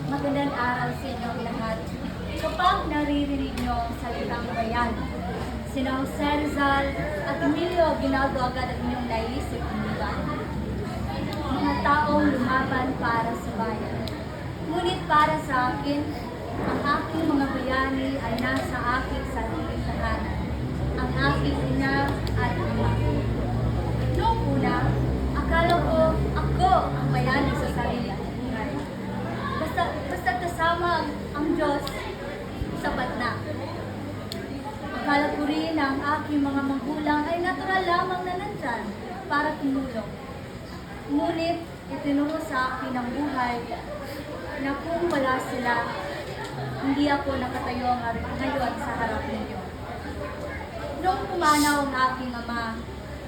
Magandang araw sa inyong lahat. Kapag naririnig niyo ang salitang bayan, sina Jose Rizal at Emilio Aguinaldo agad ang inyong naisip, hindi ba? Mga taong lumaban para sa bayan. Ngunit para sa akin, ang aking mga bayani ay nasa aking sariling tahanan. Ang aking ina at ama. Noong una, akala ko ako ang bayani sa sarili kong buhay. Basta kasama ang Diyos, sapat na. Akala ko rin na ang aking mga magulang ay natural lamang na nandyan para tumulong. Ngunit itinuro sa akin ang buhay na kung wala sila, hindi ako nakatayo ngayon sa harap ninyo. Noong pumanaw ang aking ama,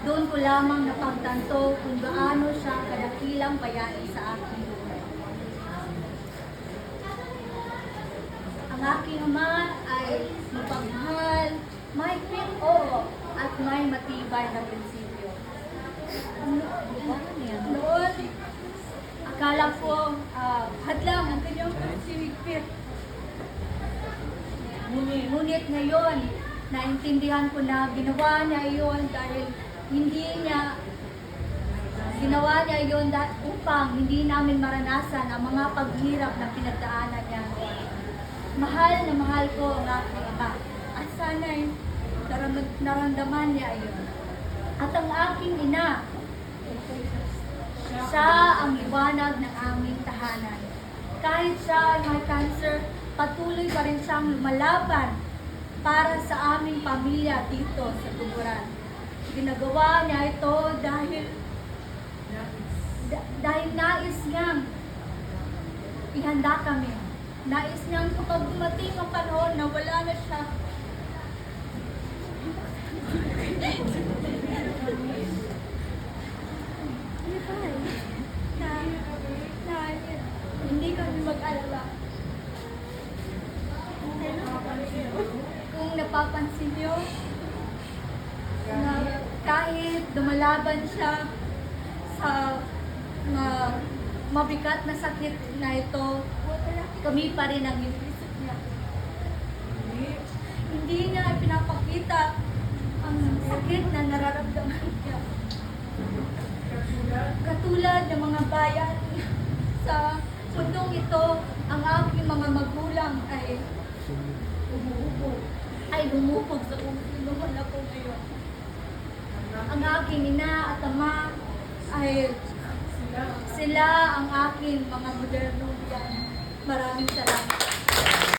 doon ko lamang napagtanto kung gaano siya kadakilang bayani sa aking buhay. Ang aking ama ay mapagmahal, may quick oo, at may matibay na prinsipyo. Noon, akala ko hadlang ang kanyang pagsiwigpit. Ngunit ngayon, naintindihan ko na ginawa niya iyon dahil ginawa niya iyon upang hindi namin maranasan ang mga paghirap na pinagdaanan niya. Mahal na mahal ko ang aking ama at sana'y naramdaman niya iyon. At ang aking ina, siya ang liwanag ng aming tahanan. Kahit siya ay may cancer, patuloy pa rin siyang lumalaban para sa aming pamilya dito sa Tuguran. Ginagawa niya ito dahil nais niyang ihanda kami. Nais niyang kapag dumating ang panahon na wala na siya, na hindi kami mag-alala. Kung napapansin niyo, na kahit dumalaban siya sa mabigat na sakit na ito, kami pa rin ang inisip niya. Hindi niya pinapakita ang sakit na nararamdaman niya. Katulad ng mga bayan sa mundong ito, ang aking mga magulang ay lumubog sa kung sinuman ako ngayon. Ang aking ina at ama ay sila ang aking mga modernong yan. Maraming salamat.